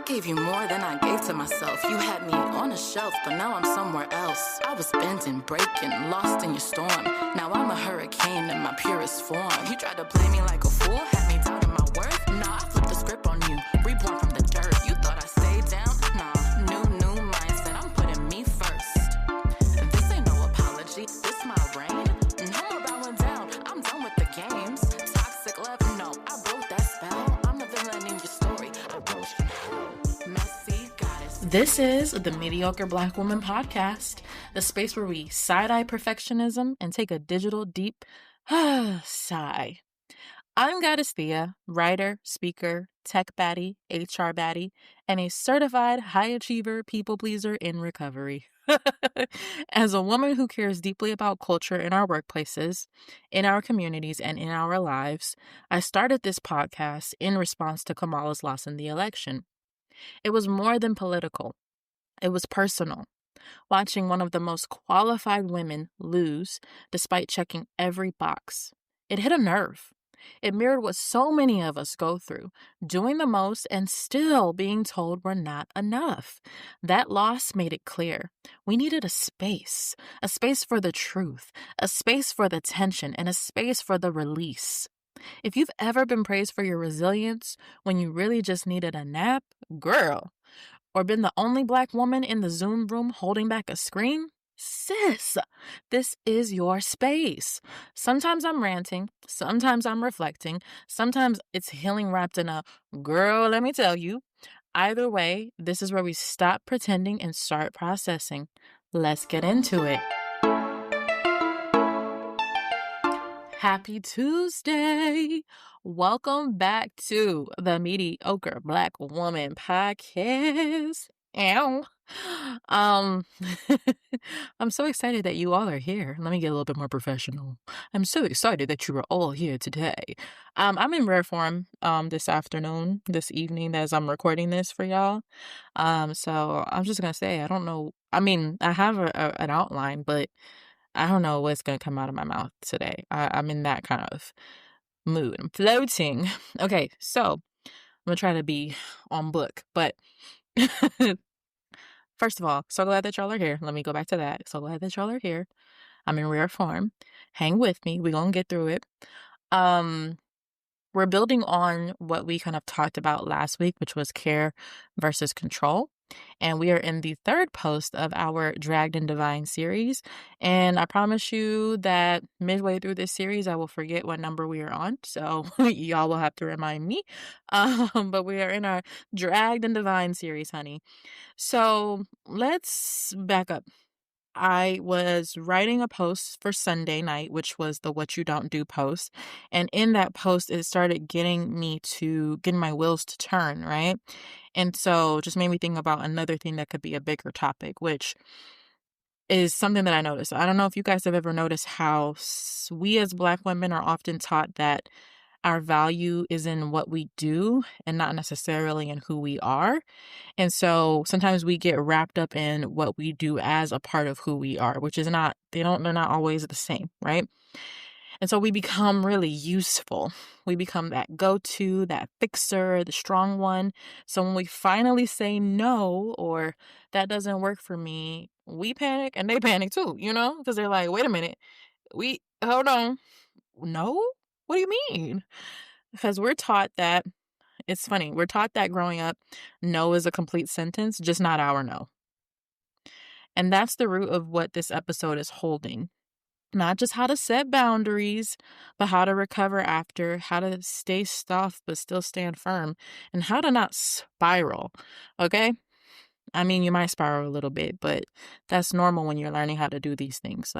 gave you more than I gave to myself. You had me on a shelf, but now I'm somewhere else. I was bending, breaking, lost in your storm. Now I'm a hurricane in my purest form. You tried to blame me like a fool, had me doubting my worth. Nah, I flipped the script on you, reborn from the dirt. You thought I stayed down? Nah, new mindset, I'm putting me first. This ain't no apology, this my reign. No more bowing down, I'm done with the games. Toxic love, no, I broke that spell. I'm the villain in your story, I wrote you. Messy goddess. This is the Mediocre Black Woman Podcast, the space where we side-eye perfectionism and take a digital deep sigh. I'm Goddess Thea, writer, speaker, tech baddie, HR baddie, and a certified high achiever people pleaser in recovery. As a woman who cares deeply about culture in our workplaces, in our communities, and in our lives, I started this podcast in response to Kamala's loss in the election. It was more than political. It was personal. Watching one of the most qualified women lose despite checking every box. It hit a nerve. It mirrored what so many of us go through, doing the most and still being told we're not enough. That loss made it clear. We needed a space for the truth, a space for the tension, and a space for the release. If you've ever been praised for your resilience when you really just needed a nap, girl, or been the only Black woman in the Zoom room holding back a scream, sis, this is your space. Sometimes I'm ranting, sometimes I'm reflecting, sometimes it's healing wrapped in a, girl, let me tell you. Either way, this is where we stop pretending and start processing. Let's get into it. Happy Tuesday. Welcome back to the Mediocre Black Woman Podcast. Ow. I'm so excited that you all are here. Let me get a little bit more professional. I'm so excited that you are all here today. I'm in rare form this evening as I'm recording this for y'all. So I'm just gonna say I don't know. I mean, I have an outline, but I don't know what's going to come out of my mouth today. I'm in that kind of mood. I'm floating. Okay, so I'm going to try to be on book. But first of all, so glad that y'all are here. Let me go back to that. So glad that y'all are here. I'm in rare form. Hang with me. We're going to get through it. We're building on what we kind of talked about last week, which was care versus control. And we are in the third post of our Dragged and Divine series. And I promise you that midway through this series, I will forget what number we are on. So y'all will have to remind me. But we are in our Dragged and Divine series, honey. So let's back up. I was writing a post for Sunday night, which was the What You Don't Do post. And in that post, it started getting my wheels to turn, right? And so just made me think about another thing that could be a bigger topic, which is something that I noticed. I don't know if you guys have ever noticed how we as Black women are often taught that our value is in what we do and not necessarily in who we are. And so sometimes we get wrapped up in what we do as a part of who we are, which is they're not always the same, right? And so we become really useful. We become that go-to, that fixer, the strong one. So when we finally say no, or that doesn't work for me, we panic and they panic too, because they're like, wait a minute, hold on. No? What do you mean? Because we're taught that, it's funny, we're taught that growing up, no is a complete sentence, just not our no. And that's the root of what this episode is holding. Not just how to set boundaries, but how to recover after, how to stay soft but still stand firm, and how to not spiral, okay? I mean, you might spiral a little bit, but that's normal when you're learning how to do these things,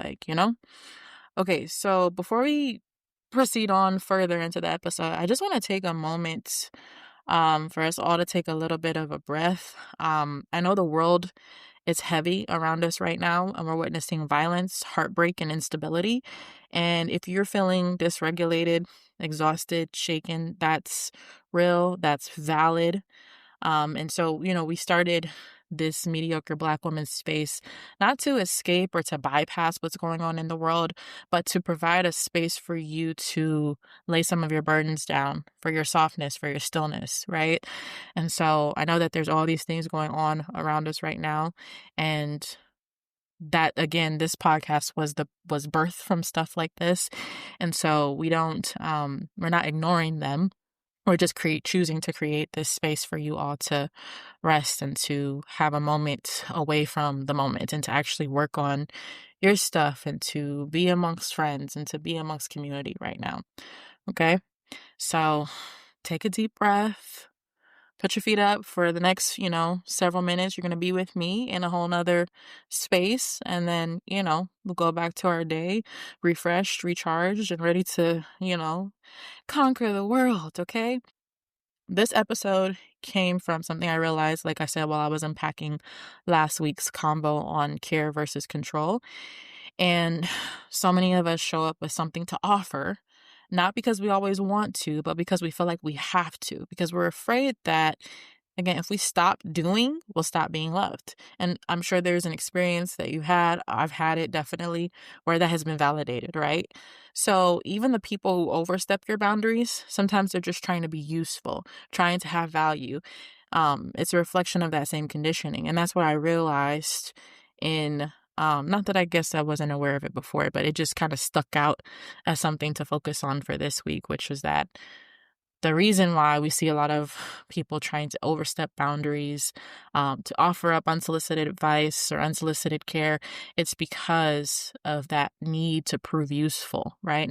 Okay, so before we proceed on further into the episode, I just want to take a moment for us all to take a little bit of a breath. I know the world is heavy around us right now, and we're witnessing violence, heartbreak, and instability. And if you're feeling dysregulated, exhausted, shaken, that's real, that's valid. And so, we started this mediocre Black woman's space, not to escape or to bypass what's going on in the world, but to provide a space for you to lay some of your burdens down, for your softness, for your stillness, right? And so I know that there's all these things going on around us right now. And that again, this podcast was birthed from stuff like this. And so we're not ignoring them. We're just choosing to create this space for you all to rest and to have a moment away from the moment and to actually work on your stuff and to be amongst friends and to be amongst community right now. Okay. So take a deep breath. Put your feet up for the next, several minutes. You're going to be with me in a whole nother space. And then, we'll go back to our day, refreshed, recharged, and ready to, conquer the world. Okay. This episode came from something I realized, like I said, while I was unpacking last week's combo on care versus control. And so many of us show up with something to offer, not because we always want to, but because we feel like we have to, because we're afraid that, again, if we stop doing, we'll stop being loved. And I'm sure there's an experience that you had, I've had it definitely, where that has been validated, right? So even the people who overstep your boundaries, sometimes they're just trying to be useful, trying to have value. It's a reflection of that same conditioning. And that's what I realized in not that I guess I wasn't aware of it before, but it just kind of stuck out as something to focus on for this week, which was that the reason why we see a lot of people trying to overstep boundaries, to offer up unsolicited advice or unsolicited care, it's because of that need to prove useful, right?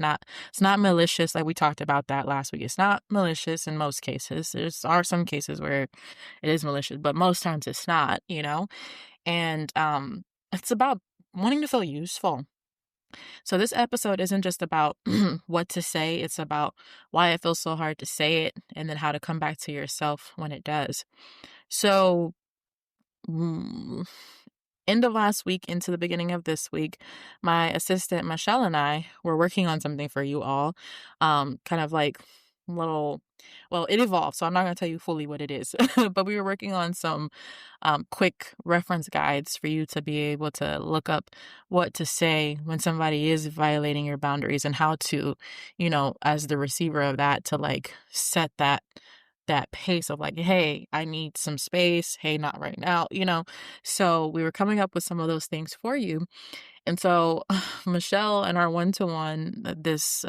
It's not malicious, like we talked about that last week. It's not malicious in most cases. There are some cases where it is malicious, but most times it's not, And it's about wanting to feel useful. So this episode isn't just about what to say, it's about why it feels so hard to say it and then how to come back to yourself when it does. So, end of last week into the beginning of this week, my assistant Michelle and I were working on something for you all. Kind of like it evolved, so I'm not going to tell you fully what it is, but we were working on some quick reference guides for you to be able to look up what to say when somebody is violating your boundaries and how to, as the receiver of that, to like set that pace of like, hey, I need some space. Hey, not right now, So we were coming up with some of those things for you. And so Michelle in our one-to-one this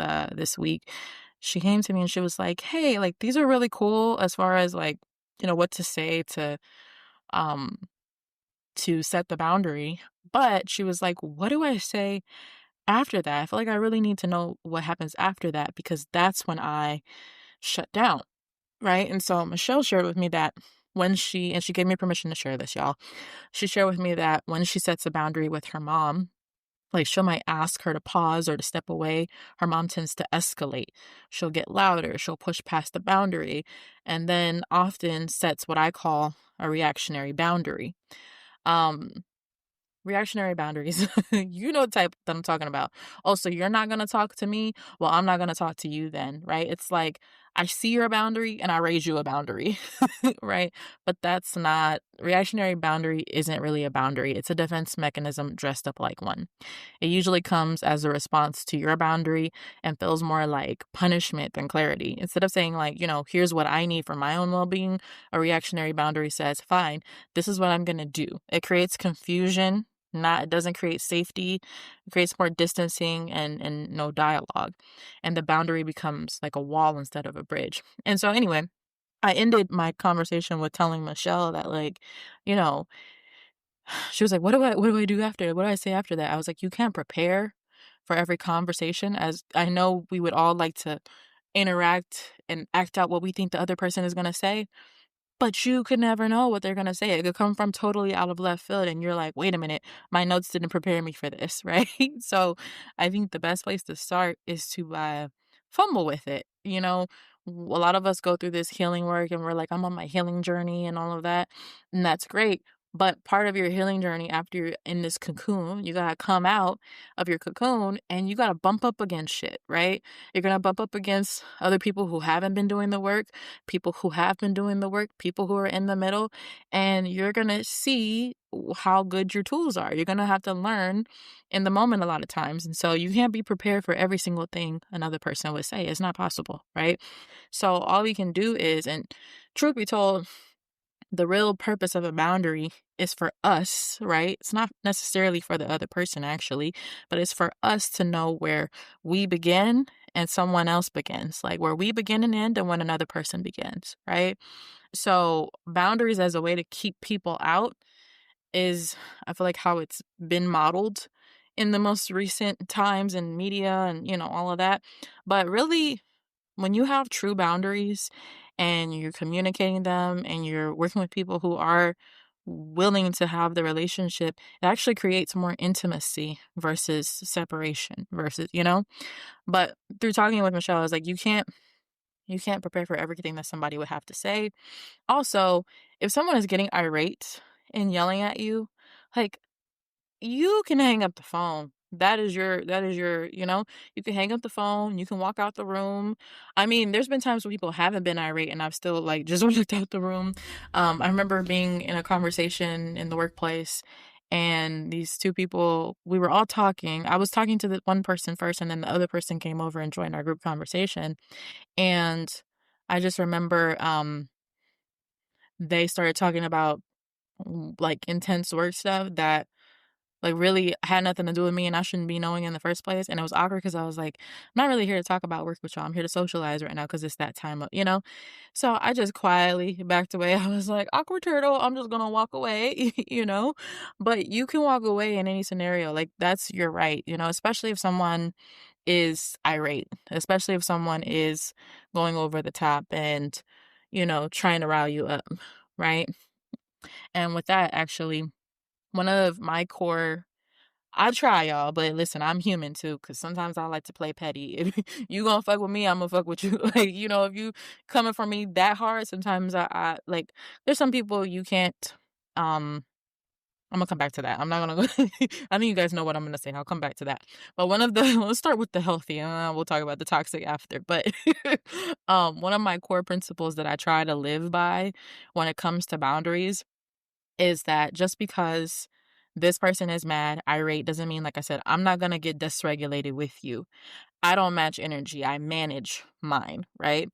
week, she came to me and she was like, hey, like these are really cool as far as like, what to say um to set the boundary. But she was like, what do I say after that? I feel like I really need to know what happens after that because that's when I shut down. Right. And so Michelle shared with me that and she gave me permission to share this, y'all. She shared with me that when she sets a boundary with her mom, like she'll might ask her to pause or to step away. Her mom tends to escalate. She'll get louder. She'll push past the boundary and then often sets what I call a reactionary boundary. Um, Reactionary boundaries. You know the type that I'm talking about. Oh, so you're not going to talk to me? Well, I'm not going to talk to you then, right? It's like I see your boundary and I raise you a boundary, right? But reactionary boundary isn't really a boundary. It's a defense mechanism dressed up like one. It usually comes as a response to your boundary and feels more like punishment than clarity. Instead of saying like, here's what I need for my own well-being, a reactionary boundary says, fine, this is what I'm going to do. It creates confusion. It doesn't create safety. It creates more distancing and no dialogue. And the boundary becomes like a wall instead of a bridge. And so anyway, I ended my conversation with telling Michelle that like, she was like, what do I do after? What do I say after that? I was like, you can't prepare for every conversation, as I know we would all like to interact and act out what we think the other person is going to say. But you could never know what they're going to say. It could come from totally out of left field. And you're like, wait a minute, my notes didn't prepare me for this, right? So I think the best place to start is to fumble with it. A lot of us go through this healing work and we're like, I'm on my healing journey and all of that. And that's great. But part of your healing journey after you're in this cocoon, you gotta come out of your cocoon and you gotta bump up against shit, right? You're gonna bump up against other people who haven't been doing the work, people who have been doing the work, people who are in the middle, and you're gonna see how good your tools are. You're gonna have to learn in the moment a lot of times. And so you can't be prepared for every single thing another person would say. It's not possible, right? So all we can do is, and truth be told, the real purpose of a boundary is for us, right? It's not necessarily for the other person, actually, but it's for us to know where we begin and someone else begins, like where we begin and end and when another person begins, right? So, boundaries as a way to keep people out is, I feel like, how it's been modeled in the most recent times in media and, all of that. But really, when you have true boundaries and you're communicating them and you're working with people who are willing to have the relationship, it actually creates more intimacy versus separation versus. But through talking with Michelle, I was like, you can't prepare for everything that somebody would have to say. Also, if someone is getting irate and yelling at you, like, you can hang up the phone. That is your, you can hang up the phone, you can walk out the room. I mean, there's been times when people haven't been irate and I've still like just walked out the room. I remember being in a conversation in the workplace and these two people, we were all talking. I was talking to the one person first and then the other person came over and joined our group conversation. And I just remember they started talking about like intense work stuff that like really had nothing to do with me and I shouldn't be knowing in the first place. And it was awkward because I was like, I'm not really here to talk about work with y'all. I'm here to socialize right now because it's that time of. So I just quietly backed away. I was like, awkward turtle, I'm just gonna walk away, you know? But you can walk away in any scenario. Like that's your right, especially if someone is irate, especially if someone is going over the top and, trying to rile you up, right? And with that, actually, one of my core I try, y'all, but listen, I'm human too, because sometimes I like to play petty. If you gonna fuck with me, I'm gonna fuck with you. Like, if you coming for me that hard, sometimes I like, there's some people you can't, I'm gonna come back to that. I'm not gonna go, I think you guys know what I'm gonna say. I'll come back to that. But one of the, let's start with the healthy and we'll talk about the toxic after. But, one of my core principles that I try to live by when it comes to boundaries is that just because this person is mad, irate, doesn't mean, like I said, I'm not gonna get dysregulated with you. I don't match energy. I manage mine, right?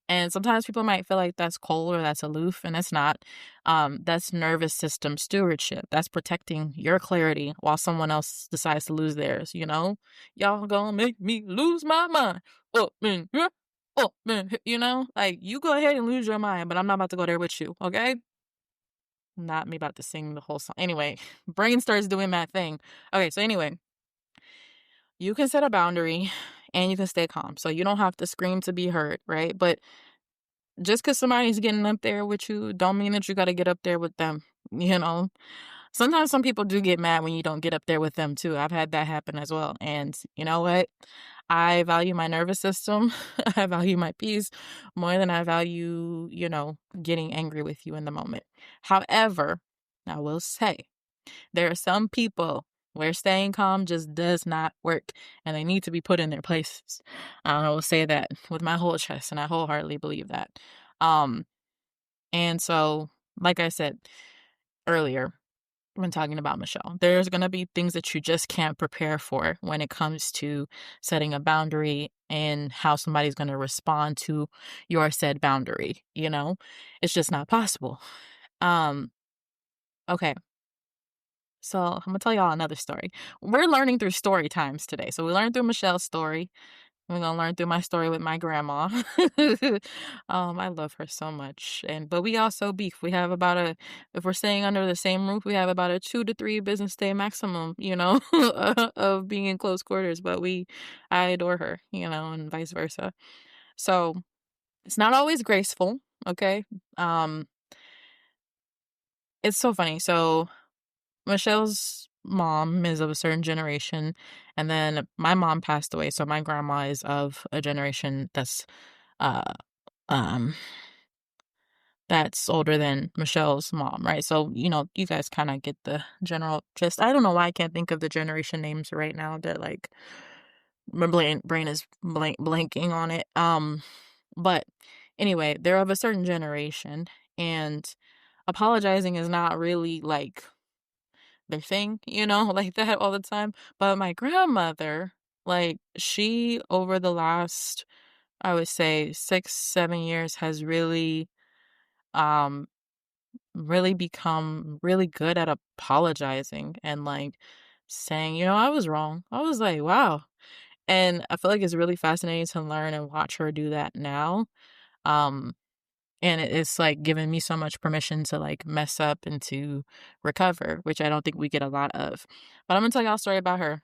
And sometimes people might feel like that's cold or that's aloof, and it's not. That's nervous system stewardship. That's protecting your clarity while someone else decides to lose theirs. Y'all gonna make me lose my mind. Oh, man. Yeah. Oh, man. Like you go ahead and lose your mind, but I'm not about to go there with you, okay? Not me about to sing the whole song. Anyway, brain starts doing that thing. Okay, so anyway, you can set a boundary and you can stay calm. So you don't have to scream to be heard, right? But just because somebody's getting up there with you, don't mean that you got to get up there with them. You know, sometimes some people do get mad when you don't get up there with them too. I've had that happen as well. And you know what? I value my nervous system. I value my peace more than I value, getting angry with you in the moment. However, I will say there are some people where staying calm just does not work and they need to be put in their places. I will say that with my whole chest and I wholeheartedly believe that. Um, and so, like I said earlier, when talking about Michelle, there's going to be things that you just can't prepare for when it comes to setting a boundary and how somebody's going to respond to your said boundary. It's just not possible. Um, okay. So I'm gonna tell y'all another story. We're learning through story times today. So we learned through Michelle's story. We're gonna learn through my story with my grandma. I love her so much. But we also beef. We have if we're staying under the same roof, we have about a 2 to 3 business day maximum, of being in close quarters. But I adore her, and vice versa. So it's not always graceful, okay? Um, it's so funny. So Michelle's mom is of a certain generation, and then my mom passed away, so my grandma is of a generation that's uh um that's older than Michelle's mom, right? So, you guys kind of get the general gist. I don't know why I can't think of the generation names right now that like my brain is blanking on it. But anyway, they're of a certain generation, and apologizing is not really like their thing, like that all the time. But my grandmother, like, she over the last, I would say 6, 7 years has um really become really good at apologizing and like saying, I was wrong. I was like, wow. And I feel like it's really fascinating to learn and watch her do that now. Um, and it's like giving me so much permission to like mess up and to recover, which I don't think we get a lot of. But I'm gonna tell y'all a story about her.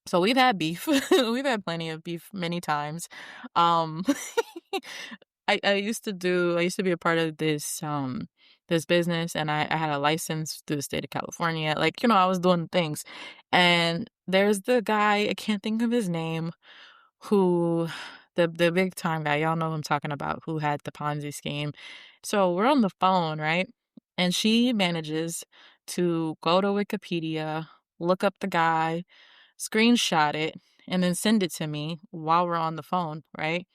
So we've had beef. We've had plenty of beef many times. Um I used to be a part of this business, and I had a license through the state of California. Like, I was doing things. And there's the guy, I can't think of his name, who the big time guy, y'all know who I'm talking about, who had the Ponzi scheme. So we're on the phone, right? And she manages to go to Wikipedia, look up the guy, screenshot it, and then send it to me while we're on the phone, right?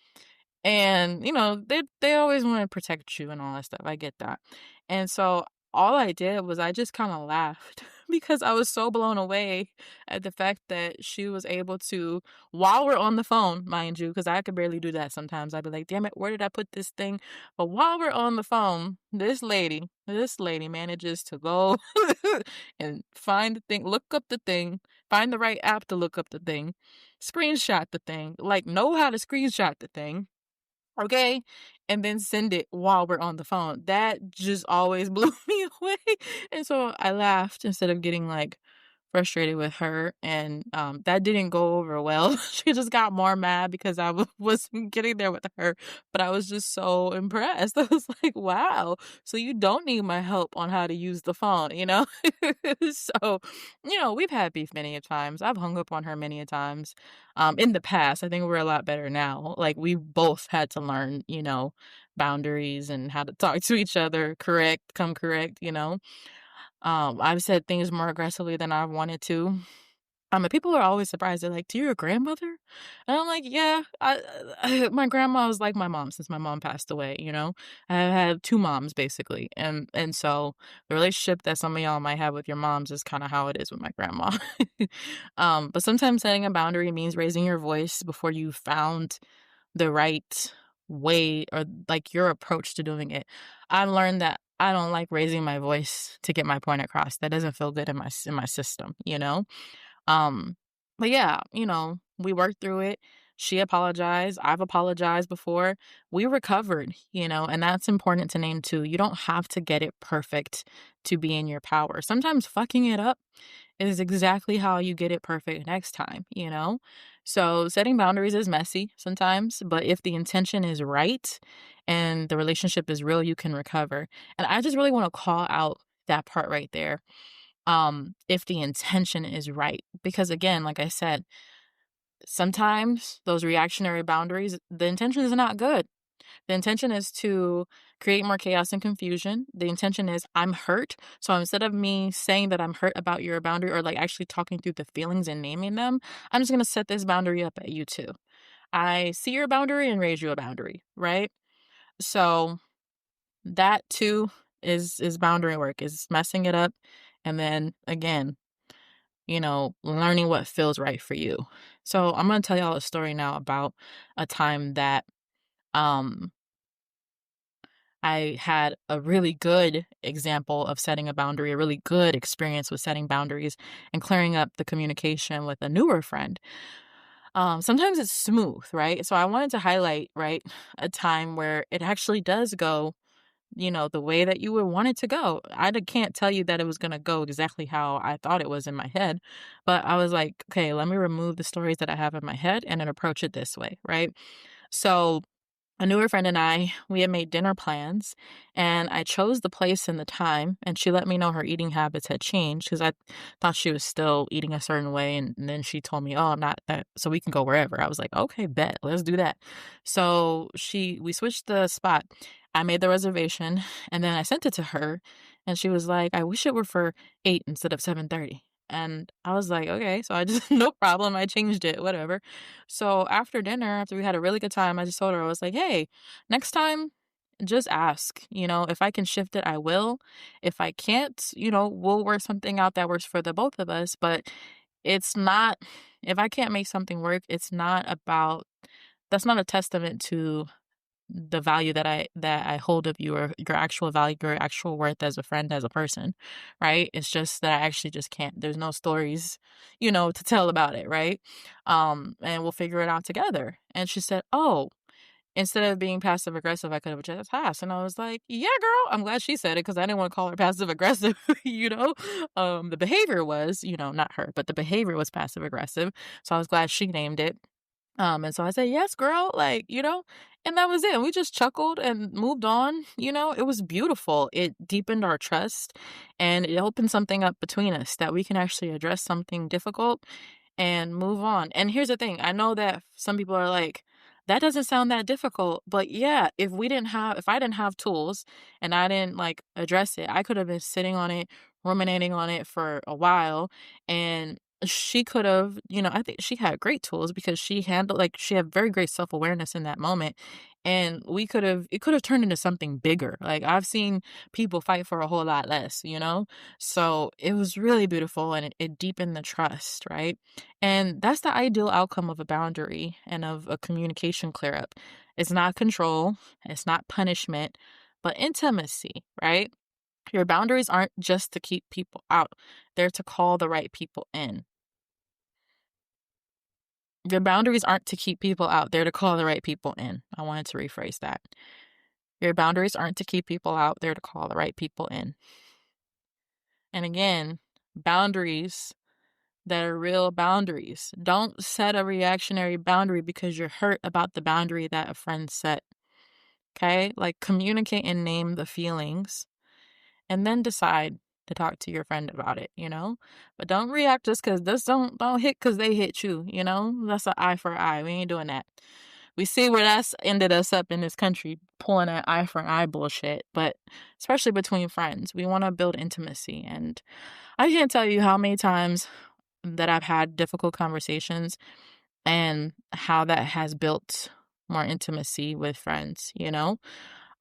And, they always want to protect you and all that stuff. I get that. And so all I did was I just kind of laughed because I was so blown away at the fact that she was able to, while we're on the phone, mind you, because I could barely do that sometimes. I'd be like, damn it, where did I put this thing? But while we're on the phone, this lady manages to go and find the thing, look up the thing, find the right app to look up the thing, screenshot the thing, like know how to screenshot the thing. Okay, and then send it while we're on the phone. That just always blew me away, and so I laughed instead of getting, like, frustrated with her, and, that didn't go over well. She just got more mad because I wasn't getting there with her, but I was just so impressed. I was like, "Wow, so you don't need my help on how to use the phone," you know? So, we've had beef many a times. I've hung up on her many a times. In the past, I think we're a lot better now. Like, we both had to learn, boundaries and how to talk to each other, come correct. I've said things more aggressively than I wanted to. And people are always surprised. They're like, "To your grandmother?" And I'm like, "Yeah, my grandma was like my mom since my mom passed away. I have two moms basically, and so the relationship that some of y'all might have with your moms is kind of how it is with my grandma. But sometimes setting a boundary means raising your voice before you found the right way or like your approach to doing it. I've learned that I don't like raising my voice to get my point across. That doesn't feel good in my system. Um, but yeah, we worked through it. She apologized. I've apologized before. We recovered, and that's important to name too. You don't have to get it perfect to be in your power. Sometimes fucking it up is exactly how you get it perfect next time? So setting boundaries is messy sometimes, but if the intention is right and the relationship is real, you can recover. And I just really want to call out that part right there. If the intention is right. Because again, like I said, sometimes those reactionary boundaries, the intention is not good. The intention is to create more chaos and confusion. The intention is I'm hurt. So instead of me saying that I'm hurt about your boundary or like actually talking through the feelings and naming them, I'm just going to set this boundary up at you too. I see your boundary and raise you a boundary, right? So that too is boundary work, is messing it up. And then again, learning what feels right for you. So I'm going to tell y'all a story now about a time that um I had a really good example of setting a boundary, a really good experience with setting boundaries and clearing up the communication with a newer friend. Sometimes it's smooth, right? So I wanted to highlight, right, a time where it actually does go the way that you would want it to go. Can't tell you that it was going to go exactly how I thought it was in my head, but I was like, okay, let me remove the stories that I have in my head and then approach it this way, right? So a newer friend and we had made dinner plans, and I chose the place and the time, and she let me know her eating habits had changed because I thought she was still eating a certain way. And then she told me, oh, I'm not that, so we can go wherever. I was like, okay, bet, let's do that. So we switched the spot. I made the reservation and then I sent it to her and she was like, "I wish it were for 8 instead of 7:30." And I was like, "Okay." So I just no problem. I changed it, whatever. So after dinner, after we had a really good time, I just told her, I was like, "Hey, next time just ask. If I can shift it, I will. If I can't, we'll work something out that works for the both of us, but it's not if I can't make something work, it's not about that's not a testament to the value that I hold of you, or your actual value, your actual worth as a friend, as a person, right? It's just that I actually just can't. There's no stories, to tell about it, right? And we'll figure it out together." And she said, "Oh, instead of being passive aggressive, I could have just asked." And I was like, "Yeah, girl." I'm glad she said it because I didn't want to call her passive aggressive, you know? The behavior was, not her, but the behavior was passive aggressive. So I was glad she named it. And so I said, "Yes, girl," and that was it. We just chuckled and moved on. It was beautiful. It deepened our trust and it opened something up between us that we can actually address something difficult and move on. And here's the thing, I know that some people are like, that doesn't sound that difficult. But yeah, if I didn't have tools and I didn't like address it, I could have been sitting on it, ruminating on it for a while. And she could have, I think she had great tools because she had very great self-awareness in that moment. And it could have turned into something bigger. Like I've seen people fight for a whole lot less. So it was really beautiful and it deepened the trust, right? And that's the ideal outcome of a boundary and of a communication clear up. It's not control, it's not punishment, but intimacy, right? Your boundaries aren't just to keep people out, they're to call the right people in. Your boundaries aren't to keep people out, they're to call the right people in. I wanted to rephrase that. Your boundaries aren't to keep people out, they're to call the right people in. And again, boundaries that are real boundaries. Don't set a reactionary boundary because you're hurt about the boundary that a friend set. Okay? Like communicate and name the feelings and then decide to talk to your friend about it. But don't react just because this don't hit because they hit you. That's an eye for eye. We ain't doing that. We see where that's ended us up in this country, pulling that eye for eye bullshit. But especially between friends, we want to build intimacy. And I can't tell you how many times that I've had difficult conversations and how that has built more intimacy with friends.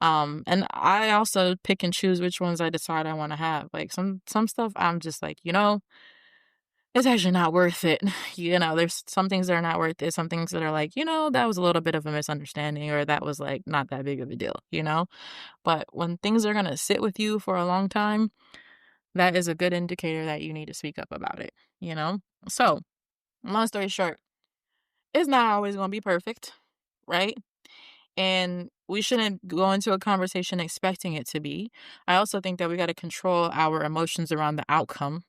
And I also pick and choose which ones I decide I want to have. Like some stuff I'm just like, it's actually not worth it. There's some things that are not worth it. Some things that are like, that was a little bit of a misunderstanding or that was like not that big of a deal. But when things are going to sit with you for a long time, that is a good indicator that you need to speak up about it. So, long story short, it's not always going to be perfect, right? And we shouldn't go into a conversation expecting it to be. I also think that we got to control our emotions around the outcome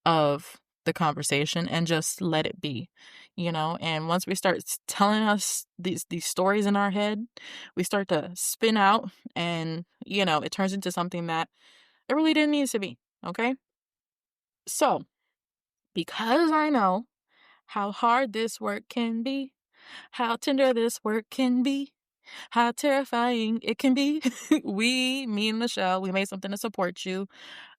of the conversation and just let it be. And once we start telling us these stories in our head, we start to spin out and, it turns into something that it really didn't need to be. Okay. So, because I know how hard this work can be, how tender this work can be, how terrifying it can be. Me and Michelle, we made something to support you.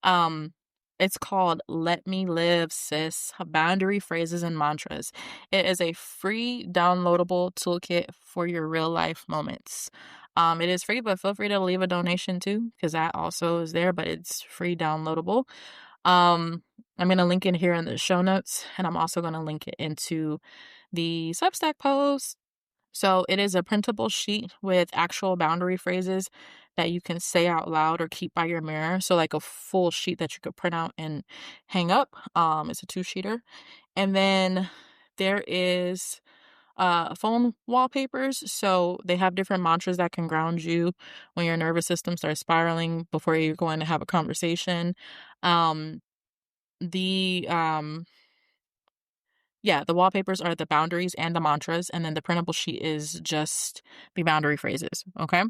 Um, it's called Let Me Live, Sis, Boundary Phrases and Mantras. It is a free downloadable toolkit for your real life moments. It is free, but feel free to leave a donation too, because that also is there, but it's free downloadable. I'm going to link it here in the show notes, and I'm also going to link it into the Substack post. So it is a printable sheet with actual boundary phrases that you can say out loud or keep by your mirror. So like a full sheet that you could print out and hang up. It's a 2-sheeter. And then there is phone wallpapers. So they have different mantras that can ground you when your nervous system starts spiraling before you're going to have a conversation. Um, the Yeah, the wallpapers are the boundaries and the mantras, and then the printable sheet is just the boundary phrases, okay?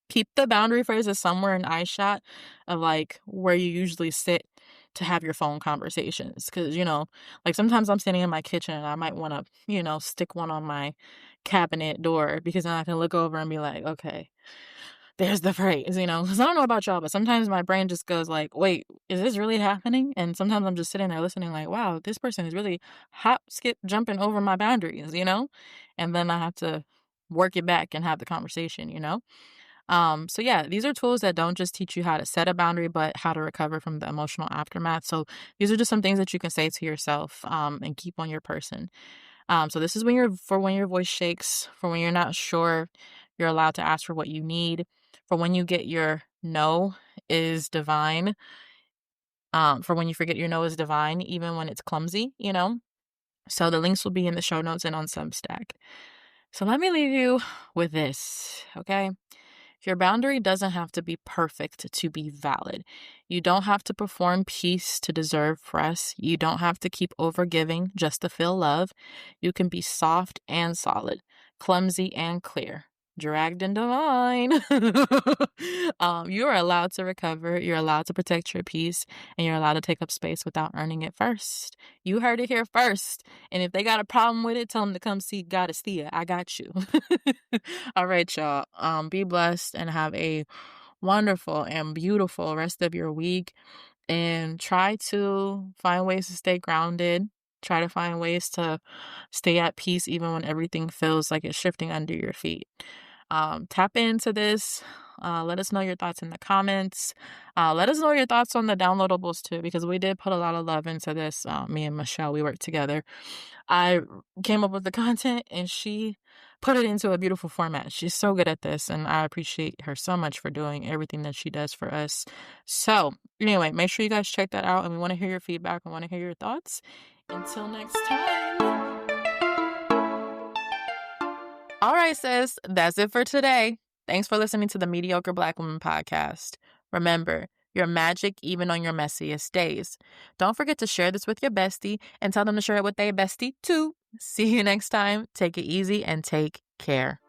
Keep the boundary phrases somewhere in eyeshot of like where you usually sit to have your phone conversations. Cause, like sometimes I'm sitting in my kitchen and I might want to, stick one on my cabinet door because then I can look over and be like, okay, there's the phrase, because I don't know about y'all, but sometimes my brain just goes like, wait, is this really happening? And sometimes I'm just sitting there listening like, wow, this person is really hop, skip, jumping over my boundaries. And then I have to work it back and have the conversation. So yeah, these are tools that don't just teach you how to set a boundary, but how to recover from the emotional aftermath. So these are just some things that you can say to yourself, and keep on your person. So this is when your voice shakes, for when you're not sure, you're allowed to ask for what you need, for when you get your no is divine, for when you forget your no is divine, even when it's clumsy. So the links will be in the show notes and on Substack. So let me leave you with this, okay? Your boundary doesn't have to be perfect to be valid. You don't have to perform peace to deserve rest. You don't have to keep overgiving just to feel love. You can be soft and solid, clumsy and clear, dragged and divine. You are allowed to recover. You're allowed to protect your peace, and you're allowed to take up space without earning it first. You heard it here first. And if they got a problem with it, tell them to come see Goddess Thea. I got you. All right, y'all. Be blessed and have a wonderful and beautiful rest of your week. And try to find ways to stay grounded. Try to find ways to stay at peace even when everything feels like it's shifting under your feet. Tap into this. Let us know your thoughts in the comments. Let us know your thoughts on the downloadables too, because we did put a lot of love into this. Me and Michelle, we worked together. I came up with the content and she put it into a beautiful format. She's so good at this, and I appreciate her so much for doing everything that she does for us. So anyway, make sure you guys check that out, and we want to hear your feedback. We want to hear your thoughts. Until next time. All right, sis, that's it for today. Thanks for listening to the Mediocre Black Woman podcast. Remember, you're magic even on your messiest days. Don't forget to share this with your bestie and tell them to share it with their bestie too. See you next time. Take it easy and take care.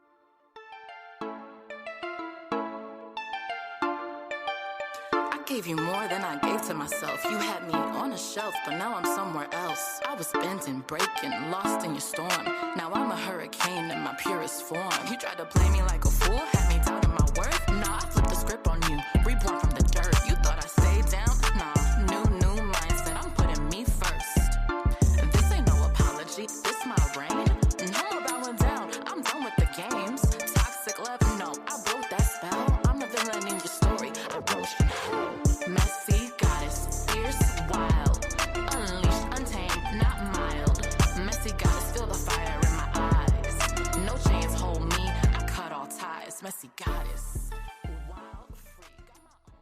I gave you more than I gave to myself. You had me on a shelf, but now I'm somewhere else. I was bent and breaking, lost in your storm. Now I'm a hurricane in my purest form. You tried to play me like a fool, had me doubting my worth. Nah, I flipped the script on you, reborn from the dirt. You thought I stayed down? Nah, new mindset, I'm putting me first. This ain't no apology, this my reign. No more bowing down, I'm done with the games. Toxic love, no, I broke that spell. I'm the villain in your story, I rose from hell. Messy goddess, fierce, wild, unleashed, untamed, not mild. Messy goddess, feel the fire in my eyes. No chains hold me, I cut all ties. Messy goddess.